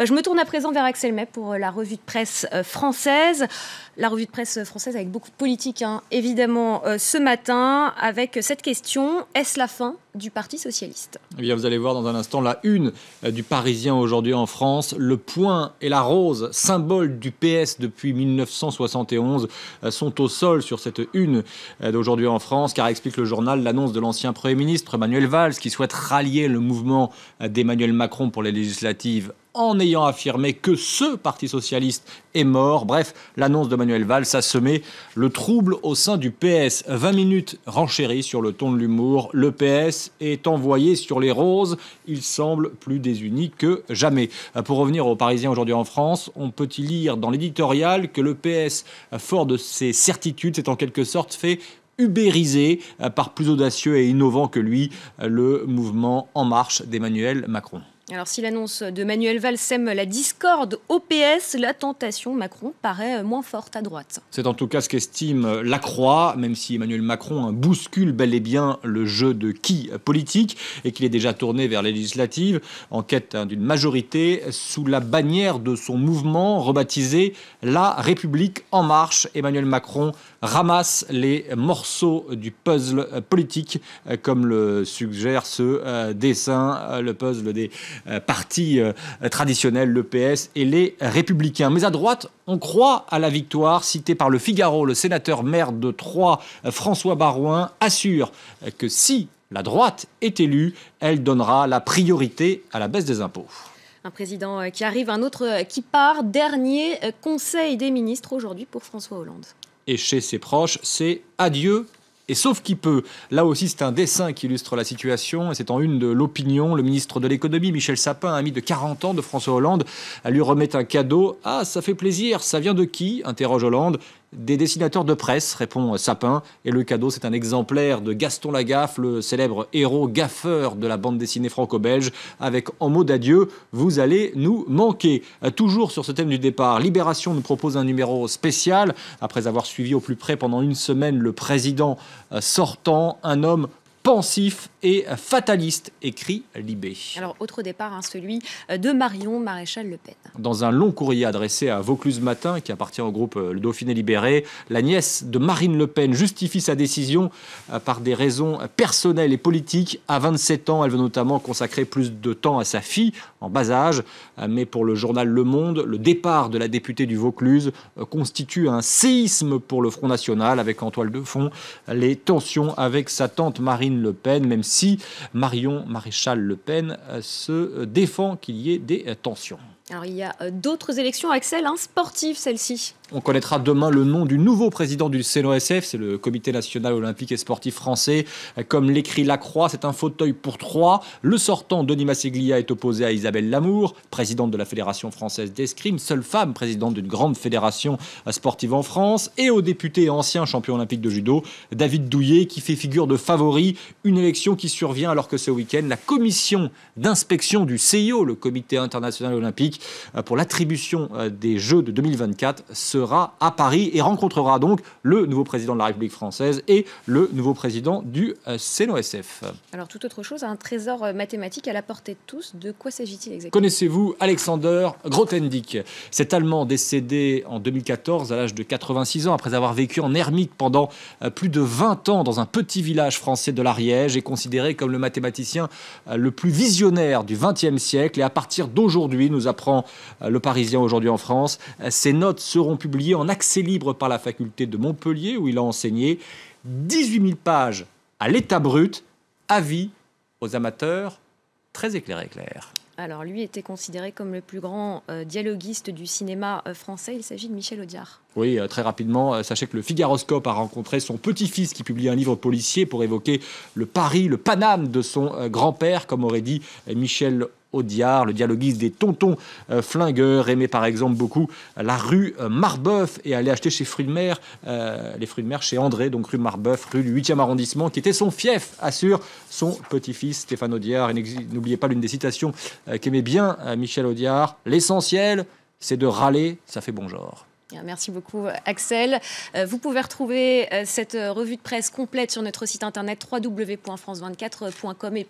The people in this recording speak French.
Je me tourne à présent vers Axel May pour la revue de presse française. La revue de presse française avec beaucoup de politique, évidemment, ce matin, avec cette question: est-ce la fin du Parti socialiste? Eh bien, vous allez voir dans un instant la une du Parisien aujourd'hui en France. Le point et la rose, symbole du PS depuis 1971, sont au sol sur cette une d'aujourd'hui en France, car explique le journal l'annonce de l'ancien Premier ministre Manuel Valls, qui souhaite rallier le mouvement d'Emmanuel Macron pour les législatives en ayant affirmé que ce Parti socialiste est mort. Bref, l'annonce de Manuel Valls a semé le trouble au sein du PS. 20 minutes renchéries sur le ton de l'humour. Le PS est envoyé sur les roses. Il semble plus désuni que jamais. Pour revenir aux Parisiens aujourd'hui en France, on peut y lire dans l'éditorial que le PS, fort de ses certitudes, s'est en quelque sorte fait ubérisé par plus audacieux et innovant que lui, le mouvement En Marche d'Emmanuel Macron. Alors, si l'annonce de Manuel Valls sème la discorde au PS, la tentation Macron paraît moins forte à droite. C'est en tout cas ce qu'estime Lacroix, même si Emmanuel Macron bouscule bel et bien le jeu de qui politique et qu'il est déjà tourné vers les législatives en quête d'une majorité sous la bannière de son mouvement rebaptisé La République En Marche. Emmanuel Macron ramasse les morceaux du puzzle politique, comme le suggère ce dessin, le puzzle des partis traditionnels, le PS et les Républicains. Mais à droite, on croit à la victoire. Cité par le Figaro, le sénateur maire de Troyes, François Baroin, assure que si la droite est élue, elle donnera la priorité à la baisse des impôts. Un président qui arrive, un autre qui part. Dernier conseil des ministres aujourd'hui pour François Hollande. Et chez ses proches, c'est adieu. Et sauf qui peut. Là aussi, c'est un dessin qui illustre la situation. Et c'est en une de l'opinion. Le ministre de l'économie, Michel Sapin, ami de 40 ans de François Hollande, lui remet un cadeau. « Ah, ça fait plaisir. Ça vient de qui ?» interroge Hollande. « Des dessinateurs de presse », répond Sapin. Et le cadeau, c'est un exemplaire de Gaston Lagaffe, le célèbre héros gaffeur de la bande dessinée franco-belge, avec en mot d'adieu: « Vous allez nous manquer ». Toujours sur ce thème du départ, Libération nous propose un numéro spécial. Après avoir suivi au plus près pendant une semaine le président sortant, un homme pensif et fataliste, écrit Libé. Alors, autre départ, celui de Marion Maréchal Le Pen. Dans un long courrier adressé à Vaucluse Matin, qui appartient au groupe Le Dauphiné Libéré, la nièce de Marine Le Pen justifie sa décision par des raisons personnelles et politiques. À 27 ans, elle veut notamment consacrer plus de temps à sa fille, en bas âge. Mais pour le journal Le Monde, le départ de la députée du Vaucluse constitue un séisme pour le Front National, avec en toile de fond les tensions avec sa tante Marine Le Pen, même si Marion Maréchal Le Pen se défend qu'il y ait des tensions. Alors, il y a d'autres élections, Axel, sportives, celle-ci. On connaîtra demain le nom du nouveau président du CNOSF, c'est le Comité national olympique et sportif français. Comme l'écrit Lacroix, c'est un fauteuil pour 3. Le sortant, Denis Masséglia, est opposé à Isabelle Lamour, présidente de la Fédération française d'escrime, seule femme présidente d'une grande fédération sportive en France, et au député et ancien champion olympique de judo, David Douillet, qui fait figure de favori. Une élection qui survient alors que ce week-end, la commission d'inspection du CIO, le Comité international olympique, pour l'attribution des Jeux de 2024, sera à Paris et rencontrera donc le nouveau président de la République française et le nouveau président du CNOSF. Alors, tout autre chose, un trésor mathématique à la portée de tous. De quoi s'agit-il exactement? Connaissez-vous Alexander Grothendieck? Cet Allemand décédé en 2014 à l'âge de 86 ans après avoir vécu en ermite pendant plus de 20 ans dans un petit village français de l'Ariège est considéré comme le mathématicien le plus visionnaire du XXe siècle. Et à partir d'aujourd'hui, nous apprend le Parisien aujourd'hui en France, ses notes seront publiées en accès libre par la faculté de Montpellier où il a enseigné. 18 000 pages à l'état brut, avis aux amateurs très éclairés, Claire. Alors, lui était considéré comme le plus grand dialoguiste du cinéma français. Il s'agit de Michel Audiard. Oui, très rapidement, sachez que le Figaroscope a rencontré son petit-fils qui publie un livre policier pour évoquer le Paris, le Paname de son grand-père, comme aurait dit Michel Audiard, le dialoguiste des tontons flingueurs, aimait par exemple beaucoup la rue Marbeuf et allait acheter chez Fruits de Mer, les fruits de mer chez André, donc rue Marbeuf, rue du 8e arrondissement, qui était son fief, assure son petit-fils Stéphane Audiard. Et n'oubliez pas l'une des citations qu'aimait bien Michel Audiard: l'essentiel, c'est de râler, ça fait bon genre. Merci beaucoup, Axel. Vous pouvez retrouver cette revue de presse complète sur notre site internet www.france24.com.